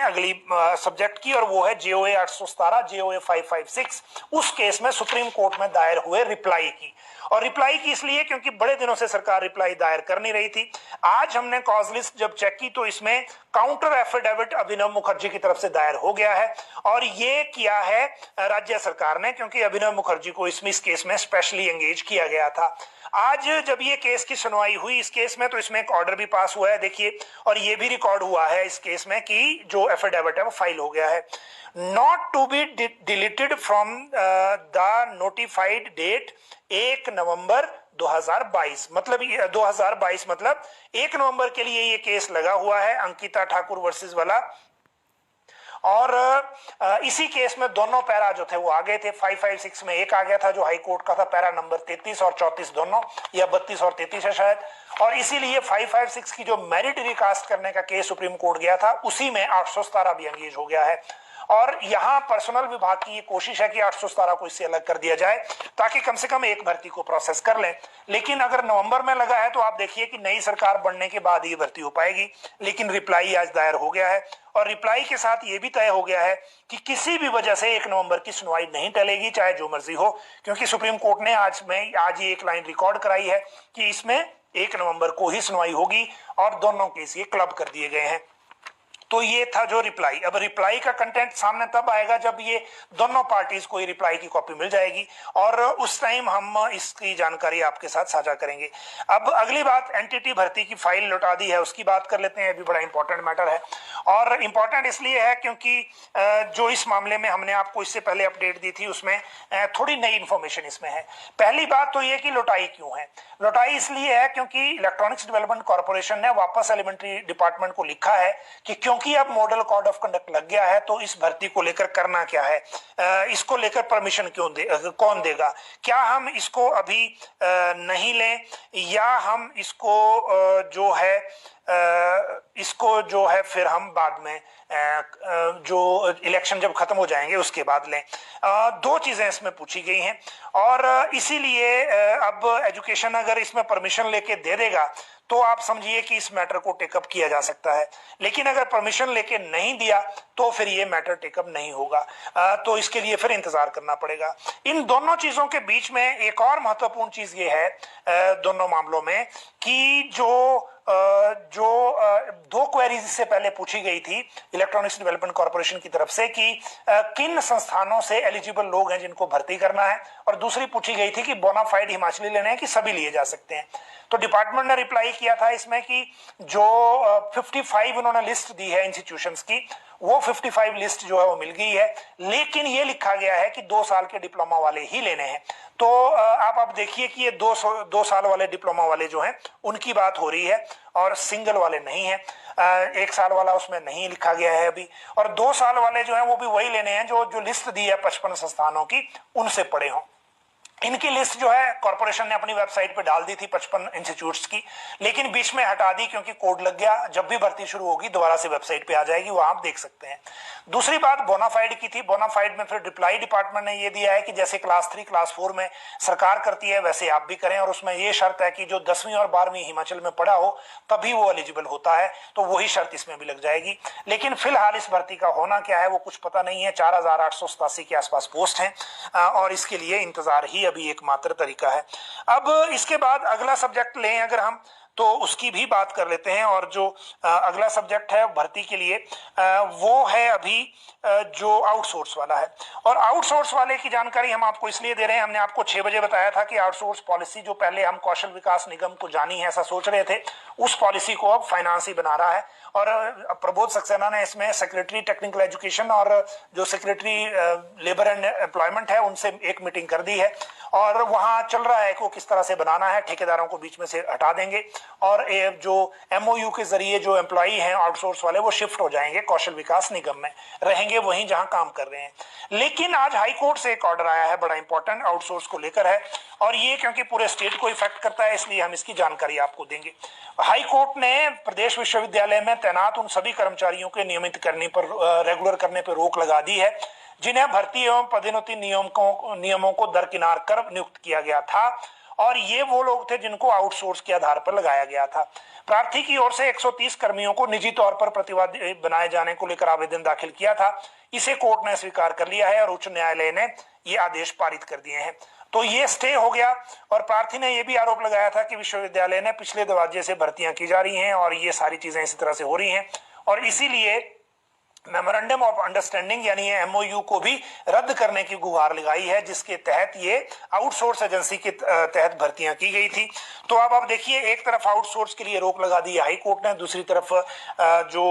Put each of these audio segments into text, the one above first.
अगली सब्जेक्ट की, और वो है जेओए 817 जेओए 556। उस केस में सुप्रीम कोर्ट में दायर हुए रिप्लाई की, और रिप्लाई की इसलिए क्योंकि बड़े दिनों से सरकार रिप्लाई दायर कर नहीं रही थी। आज हमने कॉज लिस्ट जब चेक की तो इसमें काउंटर एफिडेविट अभिनव मुखर्जी की तरफ से दायर हो गया है, और ये किया है राज्य सरकार ने, क्योंकि अभिनव मुखर्जी को इस केस में स्पेशली एंगेज किया गया था। आज जब ये केस की सुनवाई हुई इस केस में, तो इसमें एक ऑर्डर भी पास हुआ है, देखिए, और ये भी रिकॉर्ड हुआ है इस केस में कि जो एफिडेविट है वो फाइल हो गया है। Not to be deleted from the notified date 1 November 2022, मतलब 2022 मतलब 1 नवंबर के लिए ये केस लगा हुआ है, अंकिता ठाकुर वर्सेस वाला। और इसी केस में दोनों पैरा जो थे वो आ गए थे। 556 में एक आ गया था जो हाई कोर्ट का था, पैरा नंबर 33 और 34 दोनों, या 32 और 33 है शायद, और इसीलिए 556 की जो मेरिट रिकास्ट करने का केस सुप्रीम कोर्ट गया था उसी में 817 भी एंगेज हो गया है। और यहां पर्सनल विभाग की ये कोशिश है कि 817 को इससे अलग कर दिया जाए ताकि कम से कम एक भर्ती को प्रोसेस कर लें। लेकिन अगर नवंबर में लगा है तो आप देखिए कि नई सरकार बनने के बाद ये भर्ती हो पाएगी। लेकिन रिप्लाई आज दायर हो गया है, और रिप्लाई के साथ ये भी तय हो गया है कि किसी भी वजह से 1 नवंबर की सुनवाई नहीं टलेगी, चाहे जो मर्जी हो, क्योंकि सुप्रीम कोर्ट ने आज ये एक लाइन रिकॉर्ड कराई है कि इसमें 1 नवंबर को ही सुनवाई होगी, और दोनों केस ये क्लब कर दिए गए हैं। तो ये था जो रिप्लाई। अब रिप्लाई का कंटेंट सामने तब आएगा जब ये दोनों पार्टीज को रिप्लाई की कॉपी मिल जाएगी, और उस टाइम हम इसकी जानकारी आपके साथ साझा करेंगे। अब अगली बात, एनटीटी भर्ती की फाइल लौटा दी है, उसकी बात कर लेते हैं। अभी बड़ा इंपॉर्टेंट मैटर है, और इंपॉर्टेंट इसलिए है क्योंकि जो इस मामले में हमने आपको इससे पहले अपडेट दी थी उसमें थोड़ी नई इंफॉर्मेशन इसमें है। पहली बात तो ये कि लौटाई क्यों है। लौटाई इसलिए है क्योंकि इलेक्ट्रॉनिक्स डेवलपमेंट कॉर्पोरेशन ने वापस एलिमेंट्री डिपार्टमेंट को लिखा है कि क्योंकि अब मॉडल कोड ऑफ कंडक्ट लग गया है तो इस भर्ती को लेकर करना क्या है, इसको लेकर परमिशन कौन देगा, क्या हम इसको अभी नहीं लें, या हम इसको जो है फिर हम बाद में जो इलेक्शन जब खत्म हो जाएंगे उसके बाद लें। दो चीजें इसमें पूछी गई हैं, और इसीलिए अब एजुकेशन अगर इसमें परमिशन लेके दे देगा तो आप समझिए कि इस मैटर को टेकअप किया जा सकता है। लेकिन अगर परमिशन लेके नहीं दिया तो फिर ये मैटर टेकअप नहीं होगा, तो इसके लिए फिर इंतजार करना पड़ेगा। इन दोनों चीजों के बीच में एक और महत्वपूर्ण चीज ये है दोनों मामलों में कि जो दो क्वेरीज इससे पहले पूछी गई थी इलेक्ट्रॉनिक्स डेवलपमेंट कॉर्पोरेशन की तरफ से कि किन संस्थानों से एलिजिबल लोग हैं जिनको भर्ती करना है, और दूसरी पूछी गई थी कि बोनाफाइड हिमाचली लेने हैं कि सभी लिए जा सकते हैं। तो डिपार्टमेंट ने रिप्लाई किया था इसमें कि जो 55 उन्होंने लिस्ट दी है इंस्टीट्यूशंस की, वो 55 लिस्ट जो है वो मिल गई है, लेकिन ये लिखा गया है कि 2 साल के डिप्लोमा वाले ही लेने हैं। तो आप अब देखिए कि ये 2 साल वाले डिप्लोमा वाले जो हैं उनकी बात हो रही है, और सिंगल वाले नहीं है। 1 साल वाला उसमें नहीं लिखा गया है अभी, और 2 साल वाले जो हैं वो भी वही लेने हैं जो लिस्ट दी है 55 संस्थानों की उनसे पढ़े हों। इनकी लिस्ट जो है कॉर्पोरेशन ने अपनी वेबसाइट पे डाल दी थी 55 इंस्टीट्यूट्स की, लेकिन बीच में हटा दी क्योंकि कोड लग गया। जब भी भर्ती शुरू होगी दोबारा से वेबसाइट पे आ जाएगी, वहां आप देख सकते हैं। दूसरी बात बोनाफाइड की थी। बोनाफाइड में फिर रिप्लाई डिपार्टमेंट ने ये दिया है कि जैसे क्लास 3 क्लास 4 में सरकार करती है वैसे आप भी करें, और उसमें ये शर्त है कि जो 10वीं और 12वीं हिमाचल में पढ़ा हो तभी वो एलिजिबल होता है, तो वही शर्त इसमें भी लग जाएगी। लेकिन फिलहाल इस भर्ती का होना क्या है वो कुछ पता नहीं है। 4887 के आसपास पोस्ट हैं, और इसके लिए इंतजार ही अभी एकमात्र तरीका है। अब इसके बाद अगला सब्जेक्ट लें अगर हम, तो उसकी भी बात कर लेते हैं। और जो अगला सब्जेक्ट है भर्ती के लिए वो है अभी जो आउटसोर्स वाला है। और आउटसोर्स वाले की जानकारी हम आपको इसलिए दे रहे हैं, हमने आपको 6 बजे बताया था कि आउटसोर्स पॉलिसी जो पहले हम कौशल विकास निगम को जानी है ऐसा सोच रहे थे, उस पॉलिसी को अब फाइनेंस ही बना रहा है। और प्रबोध सक्सेना ने इसमें सेक्रेटरी टेक्निकल एजुकेशन और जो सेक्रेटरी लेबर एंड एम्प्लॉयमेंट है उनसे एक मीटिंग कर दी है, और वहां चल रहा है कि किस तरह से बनाना है। ठेकेदारों को बीच में से हटा देंगे, और जो एमओयू के जरिए जो एम्प्लॉई हैं आउटसोर्स वाले वो शिफ्ट हो जाएंगे कौशल विकास निगम में, रहेंगे वहीं जहां काम कर रहे हैं। लेकिन आज हाई कोर्ट से एक ऑर्डर आया है बड़ा इंपॉर्टेंट आउटसोर्स को लेकर है, और ये क्योंकि पूरे स्टेट को इफेक्ट करता है इसलिए हम इसकी जानकारी आपको देंगे। हाई कोर्ट ने प्रदेश विश्वविद्यालय में तैनात उन सभी कर्मचारियों के नियमित करने पर रेगुलर करने पर रोक लगा दी है जिन्हें भर्ती एवं पदोन्नति नियमों को दरकिनार कर नियुक्त किया गया था, और ये वो लोग थे जिनको आउटसोर्स के आधार पर लगाया गया था। प्रार्थी की ओर से 130 कर्मियों को निजी तौर पर प्रतिवादी बनाए जाने को लेकर आवेदन दाखिल किया था। इसे कोर्ट ने स्वीकार कर लिया है और उच्च न्यायालय ने ये आदेश पारित कर दिए हैं। तो ये स्टे हो गया। और प्रार्थी ने यह भी आरोप लगाया था कि विश्वविद्यालय ने पिछले दरवाजे से भर्तियां की जा रही हैं और ये सारी चीजें इसी तरह से हो रही हैं, और इसीलिए मेमोरेंडम ऑफ अंडरस्टैंडिंग यानी एमओयू को भी रद्द करने की गुहार लगाई है, जिसके तहत ये आउटसोर्स एजेंसी के तहत भर्तियां की गई थी। तो अब देखिए, एक तरफ आउटसोर्स के लिए रोक लगा दी हाई कोर्ट ने, दूसरी तरफ जो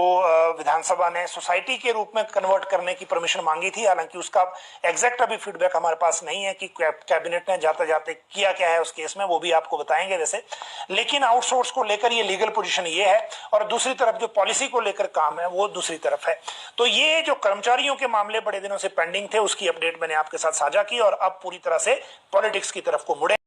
विधानसभा ने सोसाइटी के रूप में कन्वर्ट करने की परमिशन मांगी थी। हालांकि उसका एग्जैक्ट अभी फीडबैक हमारे पास नहीं है कि कैबिनेट ने जाते जाते किया क्या है उस केस में, वो भी आपको बताएंगे वैसे। लेकिन आउटसोर्स को लेकर ये लीगल पोजीशन ये है, और दूसरी तरफ जो पॉलिसी को लेकर काम है वो दूसरी तरफ है। तो ये जो कर्मचारियों के मामले बड़े दिनों से पेंडिंग थे, उसकी अपडेट मैंने आपके साथ साझा की, और अब पूरी तरह से पॉलिटिक्स की तरफ को मुड़े।